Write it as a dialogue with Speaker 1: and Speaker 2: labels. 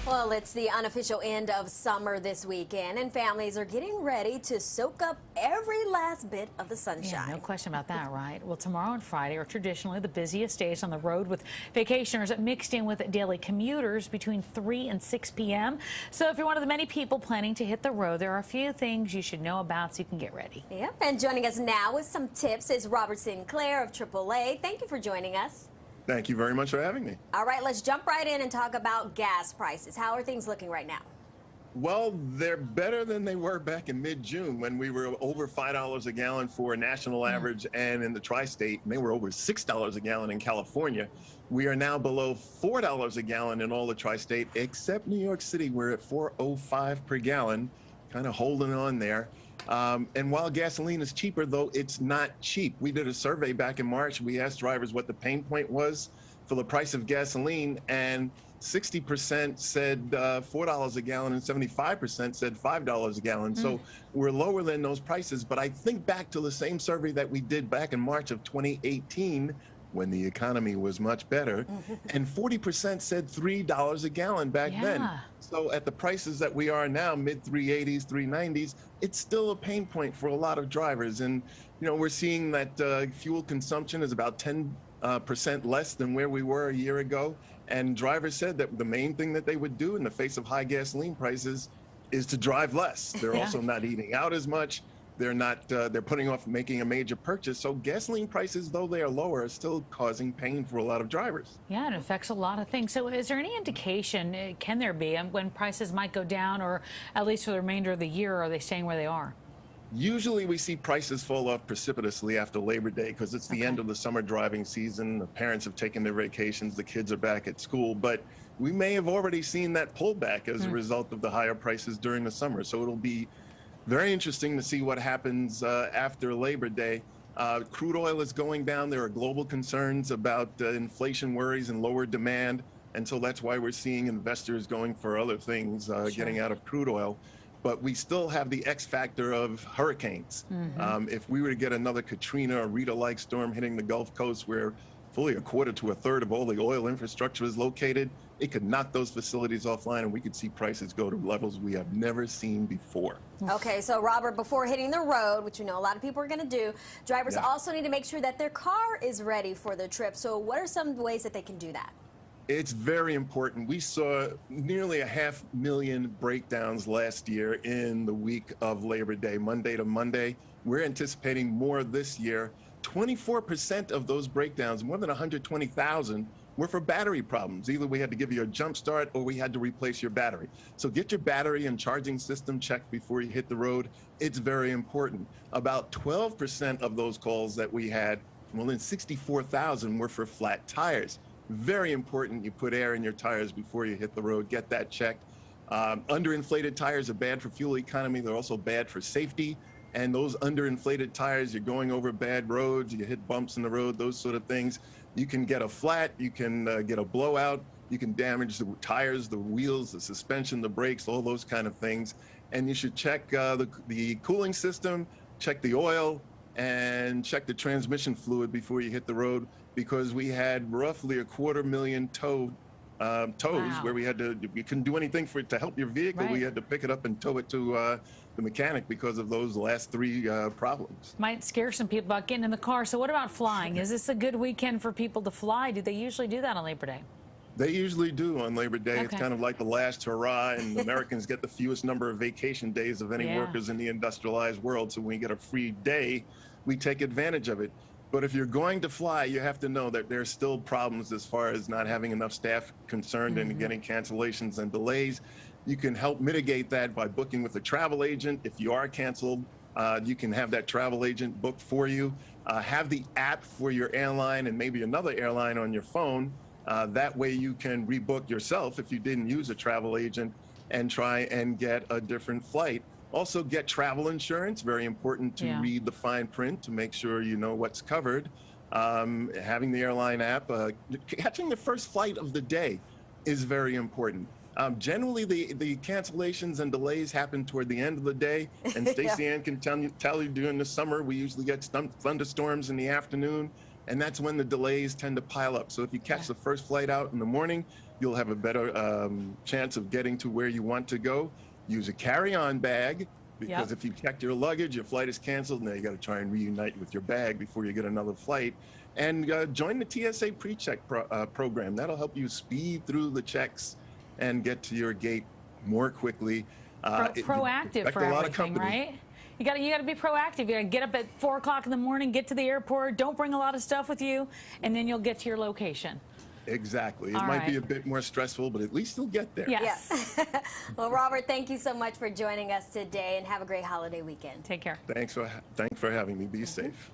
Speaker 1: Well, it's the unofficial end of summer this weekend, and families are getting ready to soak up every last bit of the sunshine.
Speaker 2: Yeah, no question about that, right? Well, tomorrow and Friday are traditionally the busiest days on the road, with vacationers mixed in with daily commuters between 3 and 6 p.m. So if you're one of the many people planning to hit the road, there are a few things you should know about so you can get ready.
Speaker 1: Yep, and joining us now with some tips is Robert Sinclair of AAA. Thank you for joining us.
Speaker 3: Thank you very much for having me.
Speaker 1: All right, let's jump right in and talk about gas prices. How are things looking right now?
Speaker 3: Well, they're better than they were back in mid-June when we were over $5 a gallon for a national average, and in the tri-state, they were over $6 a gallon in California. We are now below $4 a gallon in all the tri-state, except New York City. We're at $4.05 per gallon, kind of holding on there. And while gasoline is cheaper, though, it's not cheap. We did a survey back in March. We asked drivers what the pain point was for the price of gasoline, and 60% said $4 a gallon and 75% said $5 a gallon. So we're lower than those prices. But I think back to the same survey that we did back in March of 2018, when the economy was much better, and 40% said $3 a gallon back then. So at the prices that we are now, mid 380s, 390s, it's still a pain point for a lot of drivers. And, you know, we're seeing that fuel consumption is about 10% less than where we were a year ago. And drivers said that the main thing that they would do in the face of high gasoline prices is to drive less. They're also not eating out as much. They're not, they're putting off making a major purchase. So gasoline prices, though they are lower, are still causing pain for a lot of drivers.
Speaker 2: Yeah, it affects a lot of things. So is there any indication, can there be, when prices might go down, or at least for the remainder of the year, or are they staying where they are?
Speaker 3: Usually we see prices fall off precipitously after Labor Day because it's the end of the summer driving season. The parents have taken their vacations, the kids are back at school, but we may have already seen that pullback as a result of the higher prices during the summer. So it'll be very interesting to see what happens after Labor Day. Crude oil is going down. There are global concerns about inflation worries and lower demand. And so that's why we're seeing investors going for other things, getting out of crude oil. But we still have the X factor of hurricanes. If we were to get another Katrina or Rita-like storm hitting the Gulf Coast, where fully a quarter to a third of all the oil infrastructure is located, it could knock those facilities offline, and we could see prices go to levels we have never seen before.
Speaker 1: Okay, so Robert, before hitting the road, which we know a lot of people are going to do, drivers also need to make sure that their car is ready for the trip. So what are some ways that they can do that?
Speaker 3: It's very important. We saw nearly 500,000 breakdowns last year in the week of Labor Day, Monday to Monday. We're anticipating more this year. 24% of those breakdowns, more than 120,000, were for battery problems. Either we had to give you a jump start or we had to replace your battery. So get your battery and charging system checked before you hit the road. It's very important. About 12% of those calls that we had, more than 64,000, were for flat tires. Very important you put air in your tires before you hit the road. Get that checked. Underinflated tires are bad for fuel economy. They're also bad for safety. And those underinflated tires, you're going over bad roads, you hit bumps in the road, those sort of things. You can get a flat, you can get a blowout, you can damage the tires, the wheels, the suspension, the brakes, all those kind of things. And you should check the cooling system, check the oil, and check the transmission fluid before you hit the road, because we had roughly 250,000 tows where we couldn't do anything for it to help your vehicle. We had to pick it up and tow it to the mechanic because of those last three problems.
Speaker 2: Might scare some people about getting in the car. So what about flying? Is this a good weekend for people to fly? Do they usually do that on Labor Day?
Speaker 3: They usually do on Labor Day. It's kind of like the last hurrah, and Americans get the fewest number of vacation days of any workers in the industrialized world. So when we get a free day, we take advantage of it. But if you're going to fly, you have to know that there's still problems as far as not having enough staff concerned and getting cancellations and delays. You can help mitigate that by booking with a travel agent. If you are canceled, you can have that travel agent book for you. Have the app for your airline and maybe another airline on your phone. That way you can rebook yourself if you didn't use a travel agent and try and get a different flight. Also get travel insurance, very important to read the fine print to make sure you know what's covered. Having the airline app, catching the first flight of the day is very important. Generally, the cancellations and delays happen toward the end of the day, and Stacey Ann can tell you during the summer we usually get thunderstorms in the afternoon. and that's when the delays tend to pile up. So if you catch the first flight out in the morning, you'll have a better chance of getting to where you want to go. Use a carry-on bag, because if you check your luggage, your flight is canceled. Now you got to try and reunite with your bag before you get another flight. And join the TSA pre-check program. That'll help you speed through the checks and get to your gate more quickly.
Speaker 2: Proactive for everything, right? You got to be proactive. You got to get up at 4 o'clock in the morning, get to the airport, don't bring a lot of stuff with you, and then you'll get to your location.
Speaker 3: Exactly. It might be a bit more stressful, but at least you'll get there.
Speaker 2: Yes.
Speaker 1: Well, Robert, thank you so much for joining us today, and have a great holiday weekend.
Speaker 2: Take care.
Speaker 3: Thanks for having me. Be safe.